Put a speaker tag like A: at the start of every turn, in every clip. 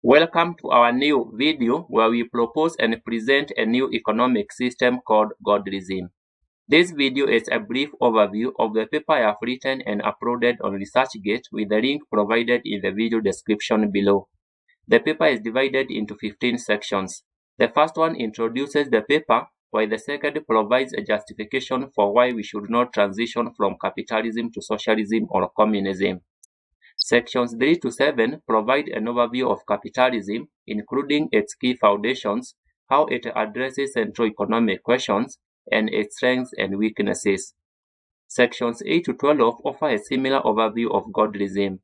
A: Welcome to our new video where we propose and present a new economic system called Godlism. This video is a brief overview of the paper I have written and uploaded on ResearchGate with the link provided in the video description below. The paper is divided into 15 sections. The first one introduces the paper, while the second provides a justification for why we should not transition from capitalism to socialism or communism. Sections 3 to 7 provide an overview of capitalism, including its key foundations, how it addresses central economic questions, and its strengths and weaknesses. Sections 8 to 12 offer a similar overview of Godlism.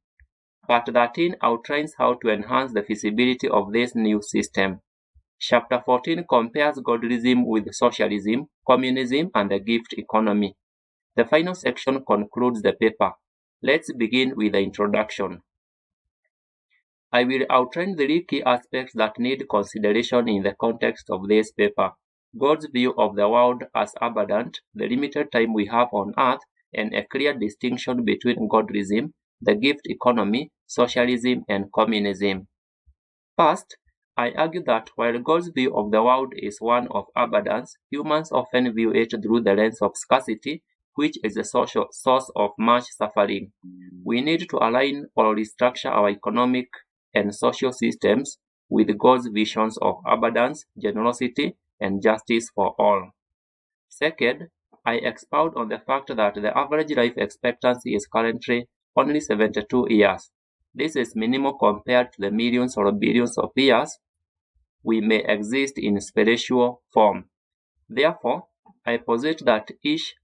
A: Part 13 outlines how to enhance the feasibility of this new system. Chapter 14 compares Godlism with socialism, communism, and the gift economy. The final section concludes the paper. Let's begin with the introduction. I will outline the 3 key aspects that need consideration in the context of this paper: God's view of the world as abundant, the limited time we have on earth, and a clear distinction between Godlism, the gift economy, socialism, and communism. First, I argue that while God's view of the world is one of abundance, humans often view it through the lens of scarcity, which is a social source of much suffering. We need to align or restructure our economic and social systems with God's visions of abundance, generosity, and justice for all. Second, I expound on the fact that the average life expectancy is currently only 72 years. This is minimal compared to the millions or billions of years we may exist in spiritual form. Therefore, I posit that each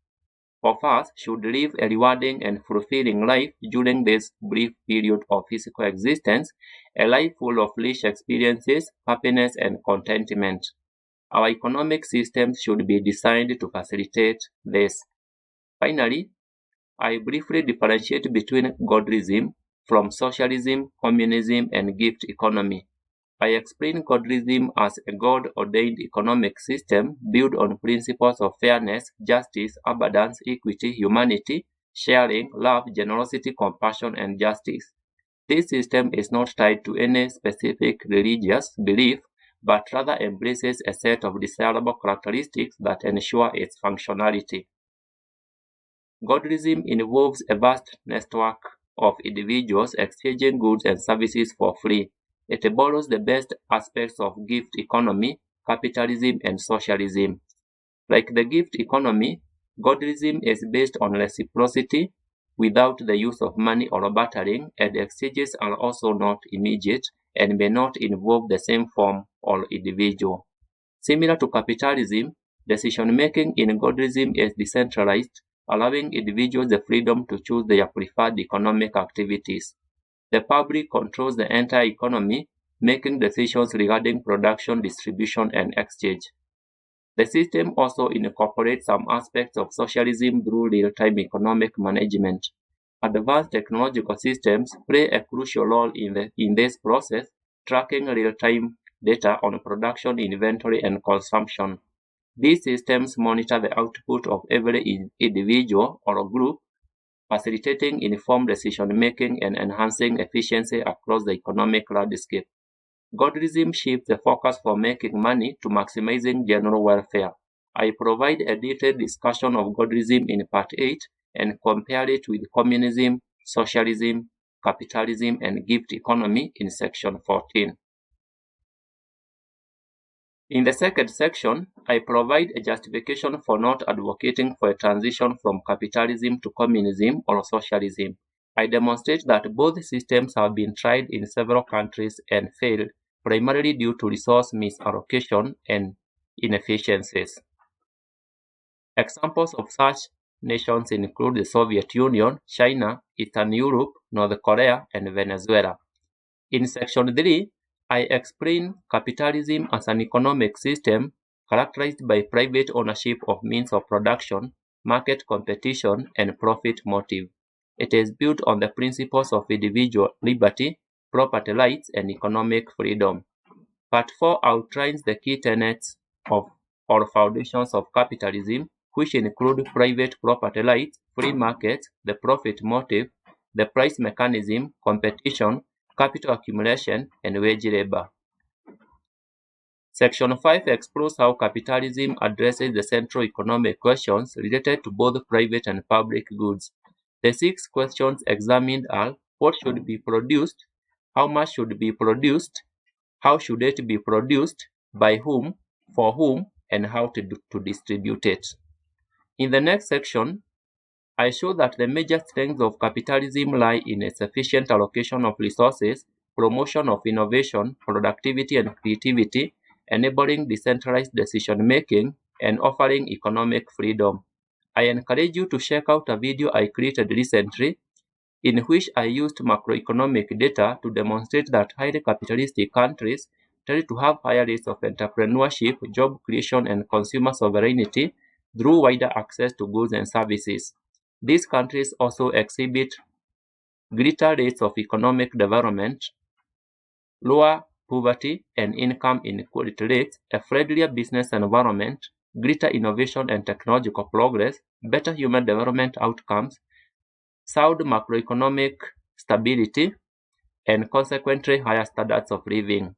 A: of us should live a rewarding and fulfilling life during this brief period of physical existence, a life full of rich experiences, happiness, and contentment. Our economic systems should be designed to facilitate this. Finally, I briefly differentiate between Godlism from socialism, communism, and gift economy. I explain Godlism as a God-ordained economic system built on principles of fairness, justice, abundance, equity, humanity, sharing, love, generosity, compassion, and justice. This system is not tied to any specific religious belief, but rather embraces a set of desirable characteristics that ensure its functionality. Godlism involves a vast network of individuals exchanging goods and services for free. It borrows the best aspects of gift economy, capitalism, and socialism. Like the gift economy, Godlism is based on reciprocity without the use of money or bartering, and exchanges are also not immediate and may not involve the same form or individual. Similar to capitalism, decision-making in Godlism is decentralized, allowing individuals the freedom to choose their preferred economic activities. The public controls the entire economy, making decisions regarding production, distribution, and exchange. The system also incorporates some aspects of socialism through real-time economic management. Advanced technological systems play a crucial role in this process, tracking real-time data on production, inventory, and consumption. These systems monitor the output of every individual or group, facilitating informed decision-making and enhancing efficiency across the economic landscape. Godlism shifts the focus from making money to maximizing general welfare. I provide a detailed discussion of Godlism in Part 8 and compare it with communism, socialism, capitalism, and gift economy in Section 14. In the second section, I provide a justification for not advocating for a transition from capitalism to communism or socialism. I demonstrate that both systems have been tried in several countries and failed, primarily due to resource misallocation and inefficiencies. Examples of such nations include the Soviet Union, China, Eastern Europe, North Korea, and Venezuela. In Section 3, I explain capitalism as an economic system characterized by private ownership of means of production, market competition, and profit motive. It is built on the principles of individual liberty, property rights, and economic freedom. Part 4 outlines the key tenets or foundations of capitalism, which include private property rights, free markets, the profit motive, the price mechanism, competition, capital accumulation, and wage labor. Section 5 explores how capitalism addresses the central economic questions related to both private and public goods. The 6 questions examined are: what should be produced, how much should be produced, how should it be produced, by whom, for whom, and how to distribute it. In the next section, I show that the major strengths of capitalism lie in a sufficient allocation of resources, promotion of innovation, productivity, and creativity, enabling decentralized decision-making, and offering economic freedom. I encourage you to check out a video I created recently in which I used macroeconomic data to demonstrate that highly capitalistic countries tend to have higher rates of entrepreneurship, job creation, and consumer sovereignty through wider access to goods and services. These countries also exhibit greater rates of economic development, lower poverty and income inequality rates, a friendlier business environment, greater innovation and technological progress, better human development outcomes, sound macroeconomic stability, and consequently higher standards of living.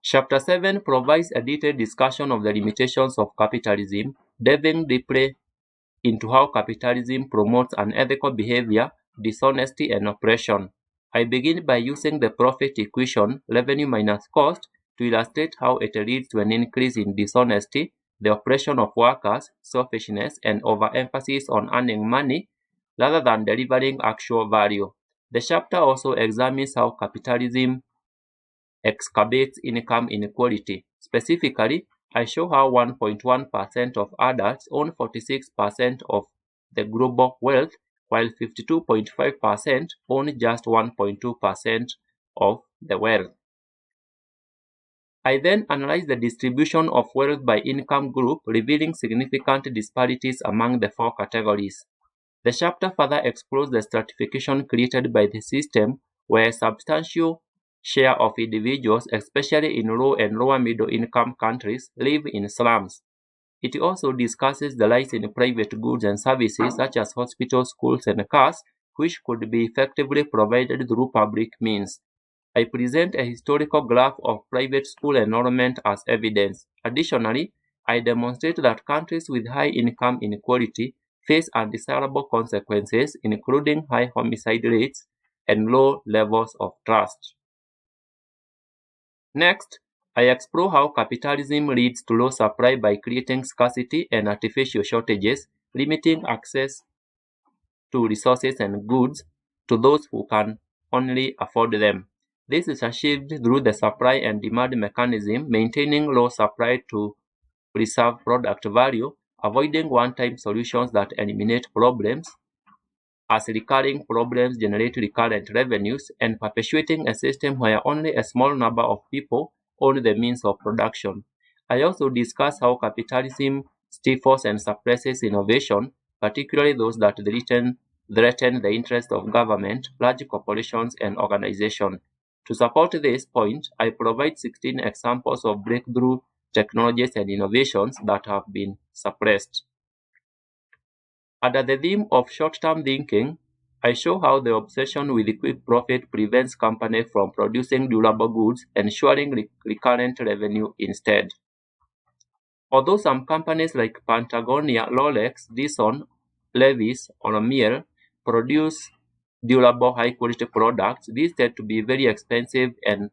A: Chapter 7 provides a detailed discussion of the limitations of capitalism, delving deeply into how capitalism promotes unethical behavior, dishonesty, and oppression. I begin by using the profit equation, revenue minus cost, to illustrate how it leads to an increase in dishonesty, the oppression of workers, selfishness, and overemphasis on earning money rather than delivering actual value. The chapter also examines how capitalism excavates income inequality. Specifically, I show how 1.1% of adults own 46% of the global wealth, while 52.5% own just 1.2% of the wealth. I then analyze the distribution of wealth by income group, revealing significant disparities among the 4 categories. The chapter further explores the stratification created by the system, where a substantial share of individuals, especially in low and lower middle income countries, live in slums. It also discusses the rise in private goods and services such as hospitals, schools, and cars, which could be effectively provided through public means. I present a historical graph of private school enrollment as evidence. Additionally, I demonstrate that countries with high income inequality face undesirable consequences, including high homicide rates and low levels of trust. Next, I explore how capitalism leads to low supply by creating scarcity and artificial shortages, limiting access to resources and goods to those who can only afford them. This is achieved through the supply and demand mechanism, maintaining low supply to preserve product value, avoiding one-time solutions that eliminate problems, as recurring problems generate recurrent revenues, and perpetuating a system where only a small number of people own the means of production. I also discuss how capitalism stifles and suppresses innovation, particularly those that threaten the interest of government, large corporations, and organizations. To support this point, I provide 16 examples of breakthrough technologies and innovations that have been suppressed. Under the theme of short-term thinking, I show how the obsession with quick profit prevents companies from producing durable goods, ensuring recurrent revenue instead. Although some companies like Patagonia, Rolex, Dyson, Levi's, or Miele produce durable, high-quality products, these tend to be very expensive and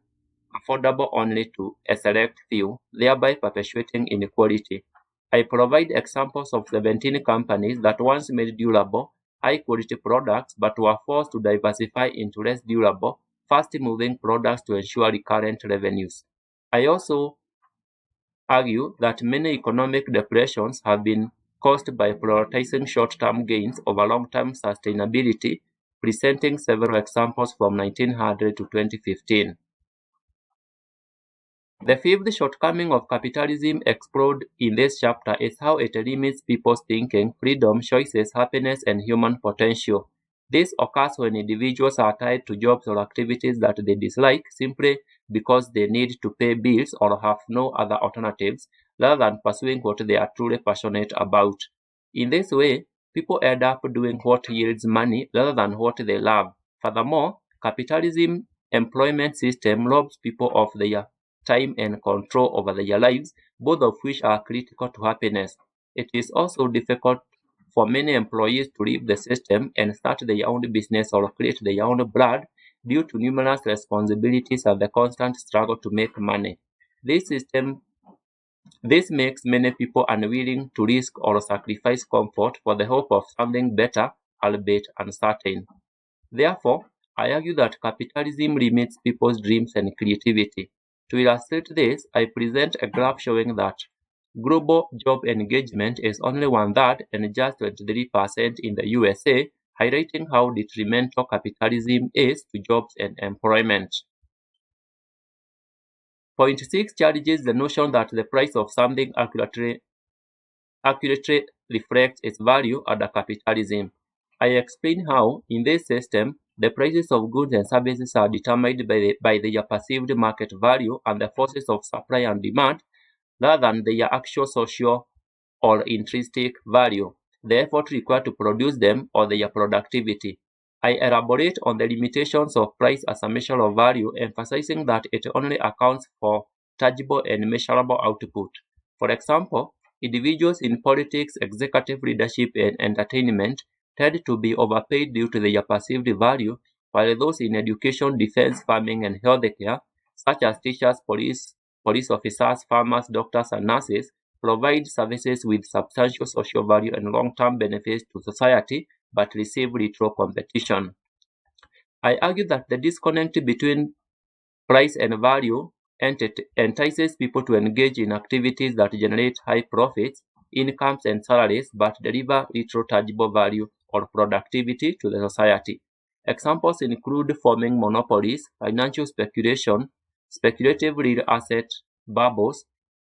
A: affordable only to a select few, thereby perpetuating inequality. I provide examples of 17 companies that once made durable, high-quality products but were forced to diversify into less durable, fast-moving products to ensure recurrent revenues. I also argue that many economic depressions have been caused by prioritizing short-term gains over long-term sustainability, presenting several examples from 1900 to 2015. The fifth shortcoming of capitalism explored in this chapter is how it limits people's thinking, freedom, choices, happiness, and human potential. This occurs when individuals are tied to jobs or activities that they dislike simply because they need to pay bills or have no other alternatives, rather than pursuing what they are truly passionate about. In this way, people end up doing what yields money rather than what they love. Furthermore, Capitalism employment system robs people of their time and control over their lives, both of which are critical to happiness. It is also difficult for many employees to leave the system and start their own business or create their own brand due to numerous responsibilities and the constant struggle to make money. This system this makes many people unwilling to risk or sacrifice comfort for the hope of something better, albeit uncertain. Therefore, I argue that capitalism limits people's dreams and creativity. To illustrate this, I present a graph showing that global job engagement is only one-third and just 23% in the USA, highlighting how detrimental capitalism is to jobs and employment. Point 6 challenges the notion that the price of something accurately reflects its value under capitalism. I explain how, in this system, the prices of goods and services are determined by their perceived market value and the forces of supply and demand rather than their actual social or intrinsic value, the effort required to produce them, or their productivity. I elaborate on the limitations of price as a measure of value, emphasizing that it only accounts for tangible and measurable output. For example, individuals in politics, executive leadership, and entertainment tend to be overpaid due to their perceived value, while those in education, defense, farming, and healthcare, such as teachers, police officers, farmers, doctors, and nurses, provide services with substantial social value and long-term benefits to society, but receive little competition. I argue that the disconnect between price and value entices people to engage in activities that generate high profits, incomes, and salaries, but deliver little tangible value or productivity to the society. Examples include forming monopolies, financial speculation, speculative real asset bubbles,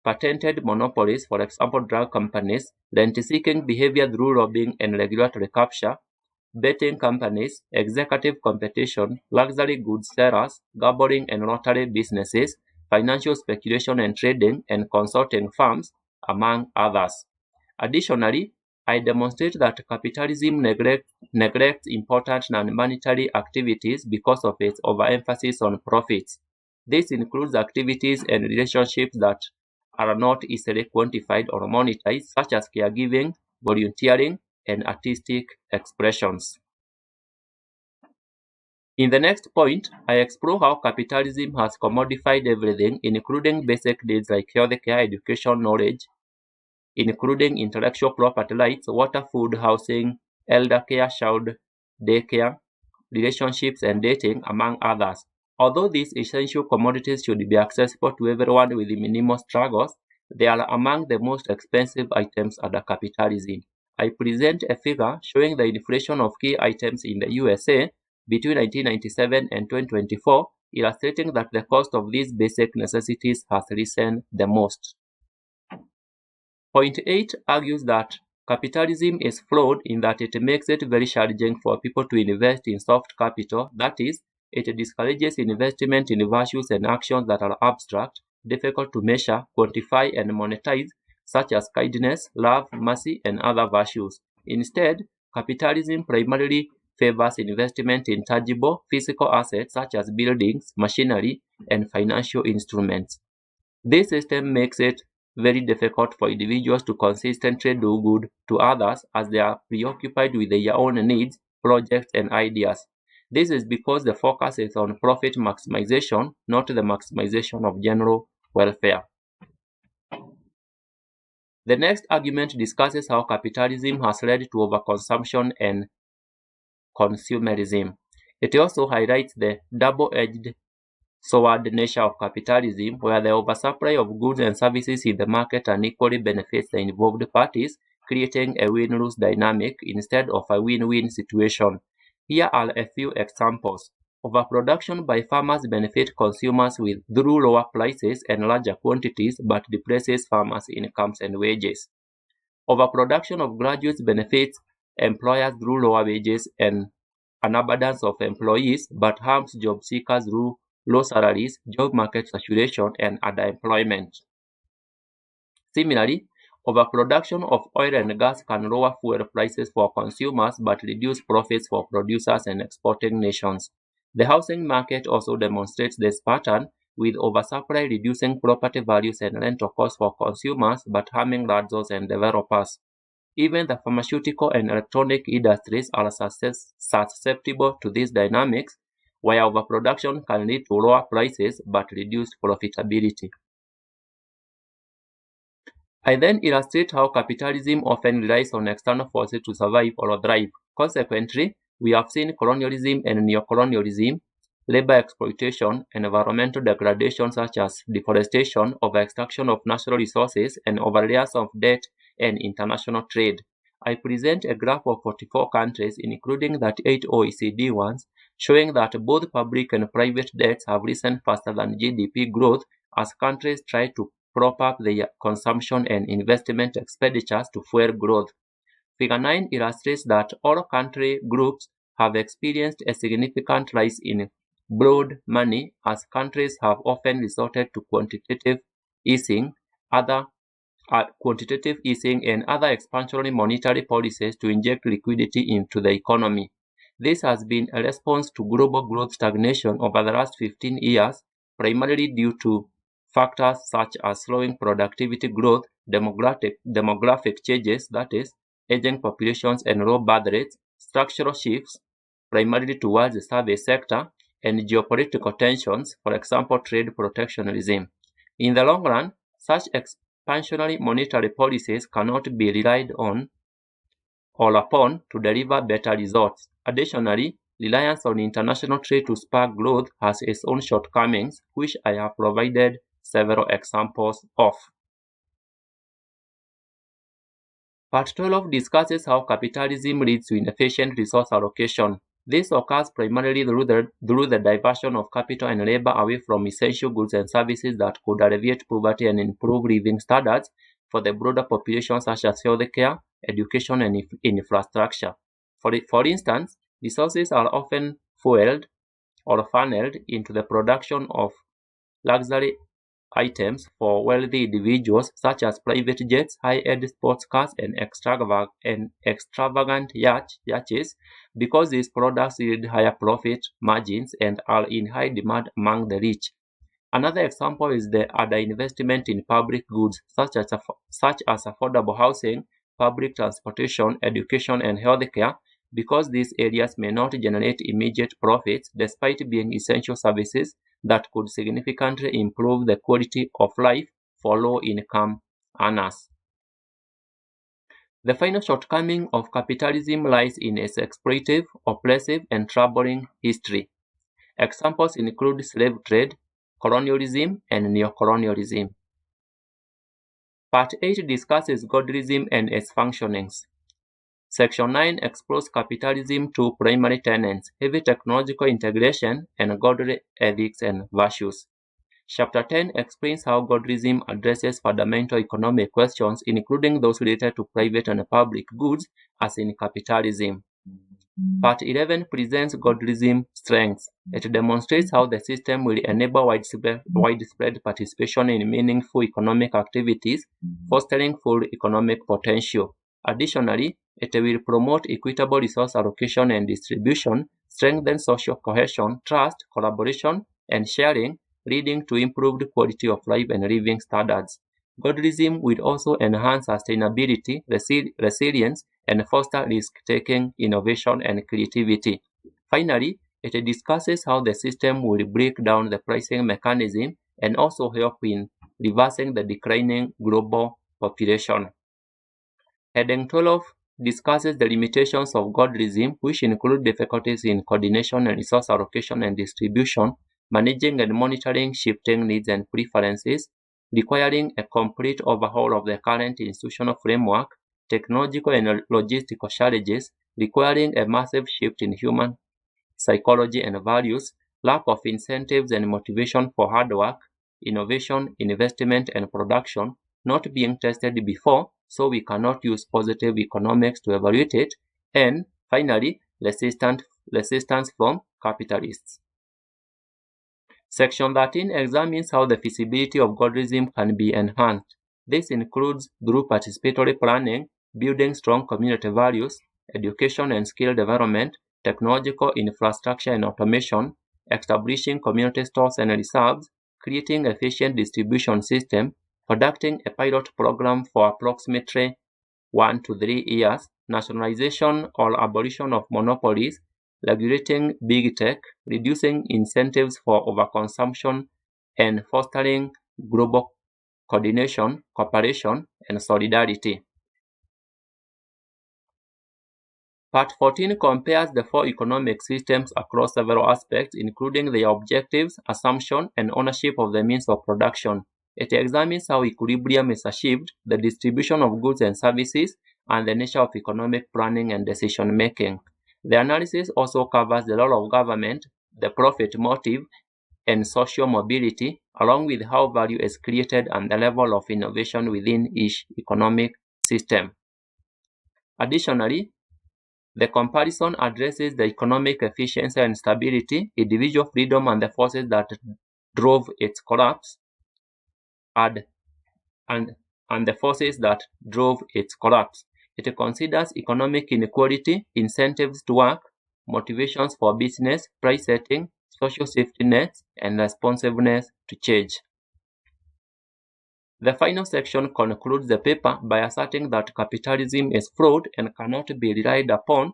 A: patented monopolies, for example drug companies, rent-seeking behavior through lobbying and regulatory capture, betting companies, executive competition, luxury goods sellers, gambling and lottery businesses, financial speculation and trading, and consulting firms, among others. Additionally, I demonstrate that capitalism neglects important non-monetary activities because of its overemphasis on profits. This includes activities and relationships that are not easily quantified or monetized, such as caregiving, volunteering, and artistic expressions. In the next point, I explore how capitalism has commodified everything, including basic needs like healthcare, education, knowledge, including intellectual property rights, water, food, housing, elder care, child daycare, relationships, and dating, among others. Although these essential commodities should be accessible to everyone with minimal struggles, they are among the most expensive items under capitalism. I present a figure showing the inflation of key items in the USA between 1997 and 2024, illustrating that the cost of these basic necessities has risen the most. Point 8 argues that capitalism is flawed in that it makes it very challenging for people to invest in soft capital, that is, it discourages investment in virtues and actions that are abstract, difficult to measure, quantify, and monetize, such as kindness, love, mercy, and other virtues. Instead, capitalism primarily favors investment in tangible, physical assets such as buildings, machinery, and financial instruments. This system makes it very difficult for individuals to consistently do good to others as they are preoccupied with their own needs, projects, and ideas. This is because the focus is on profit maximization, not the maximization of general welfare. The next argument discusses how capitalism has led to overconsumption and consumerism. It also highlights the double-edged sword nature of capitalism, where the oversupply of goods and services in the market unequally benefits the involved parties, creating a win-lose dynamic instead of a win-win situation. Here are a few examples. Overproduction by farmers benefits consumers through lower prices and larger quantities, but depresses farmers' incomes and wages. Overproduction of graduates benefits employers through lower wages and an abundance of employees, but harms job seekers through low salaries, job market saturation, and underemployment. Similarly, overproduction of oil and gas can lower fuel prices for consumers but reduce profits for producers and exporting nations. The housing market also demonstrates this pattern, with oversupply reducing property values and rental costs for consumers but harming landlords and developers. Even the pharmaceutical and electronic industries are susceptible to these dynamics, where overproduction can lead to lower prices but reduced profitability. I then illustrate how capitalism often relies on external forces to survive or thrive. Consequently, we have seen colonialism and neocolonialism, labor exploitation, and environmental degradation such as deforestation, over-extraction of natural resources, and overlayers of debt and international trade. I present a graph of 44 countries, including 38 OECD ones, showing that both public and private debts have risen faster than GDP growth as countries try to prop up their consumption and investment expenditures to fuel growth. Figure 9 illustrates that all country groups have experienced a significant rise in borrowed money as countries have often resorted to quantitative easing and other expansionary monetary policies to inject liquidity into the economy. This has been a response to global growth stagnation over the last 15 years, primarily due to factors such as slowing productivity growth, demographic changes, that is, aging populations and low birth rates, structural shifts, primarily towards the service sector, and geopolitical tensions, for example, trade protectionism. In the long run, such expansionary monetary policies cannot be relied on or upon to deliver better results. Additionally, reliance on international trade to spark growth has its own shortcomings, which I have provided several examples of. Part 12 discusses how capitalism leads to inefficient resource allocation. This occurs primarily through the diversion of capital and labor away from essential goods and services that could alleviate poverty and improve living standards for the broader population, such as healthcare, education, and infrastructure. For instance, resources are often fueled or funneled into the production of luxury items for wealthy individuals, such as private jets, high-end sports cars, and extravagant yachts, because these products yield higher profit margins and are in high demand among the rich. Another example is the underinvestment in public goods, such as affordable housing, public transportation, education, and healthcare, because these areas may not generate immediate profits despite being essential services that could significantly improve the quality of life for low-income earners. The final shortcoming of capitalism lies in its exploitative, oppressive, and troubling history. Examples include slave trade, colonialism, and neocolonialism. Part 8 discusses Godlism and its functionings. Section 9 explores capitalism's two primary tenets: heavy technological integration and godly ethics and virtues. Chapter 10 explains how Godlism addresses fundamental economic questions, including those related to private and public goods, as in capitalism. Part 11 presents Godlism's strengths. It demonstrates how the system will enable widespread participation in meaningful economic activities, fostering full economic potential. Additionally, it will promote equitable resource allocation and distribution, strengthen social cohesion, trust, collaboration, and sharing, leading to improved quality of life and living standards. Godlism will also enhance sustainability, resilience, and foster risk-taking, innovation, and creativity. Finally, it discusses how the system will break down the pricing mechanism and also help in reversing the declining global population. Heading 12 discusses the limitations of Godlism, which include difficulties in coordination and resource allocation and distribution, managing and monitoring shifting needs and preferences, requiring a complete overhaul of the current institutional framework, technological and logistical challenges, requiring a massive shift in human psychology and values, lack of incentives and motivation for hard work, innovation, investment, and production, not being tested before, so we cannot use positive economics to evaluate it, and finally, resistance from capitalists. Section 13 examines how the feasibility of Godlism can be enhanced. This includes through participatory planning, building strong community values, education and skill development, technological infrastructure and automation, establishing community stores and reserves, creating efficient distribution system, conducting a pilot program for approximately 1 to 3 years, nationalization or abolition of monopolies, regulating big tech, reducing incentives for overconsumption, and fostering global coordination, cooperation, and solidarity. Part 14 compares the four economic systems across several aspects, including their objectives, assumption, and ownership of the means of production. It examines how equilibrium is achieved, the distribution of goods and services, and the nature of economic planning and decision-making. The analysis also covers the role of government, the profit motive, and social mobility, along with how value is created and the level of innovation within each economic system. Additionally, the comparison addresses the economic efficiency and stability, individual freedom, and the forces that drove its collapse, and the forces that drove its collapse. It considers economic inequality, incentives to work, motivations for business, price setting, social safety nets, and responsiveness to change. The final section concludes the paper by asserting that capitalism is flawed and cannot be relied upon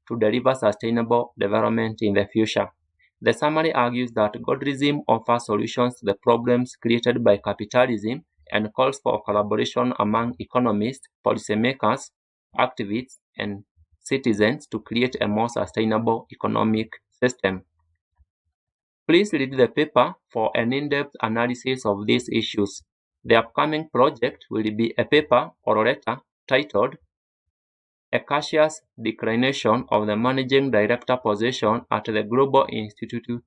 A: to deliver sustainable development in the future. The summary argues that Godlism offers solutions to the problems created by capitalism and calls for collaboration among economists, policymakers, activists, and citizens to create a more sustainable economic system. Please read the paper for an in-depth analysis of these issues. The upcoming project will be a paper or letter titled Acacia's Declination of the Managing Director Position at the Global Institute.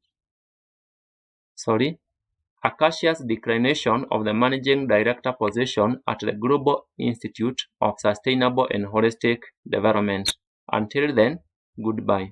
A: Acacia's Declination of the Managing Director Position at the Global Institute of Sustainable and Holistic Development. Until then, goodbye.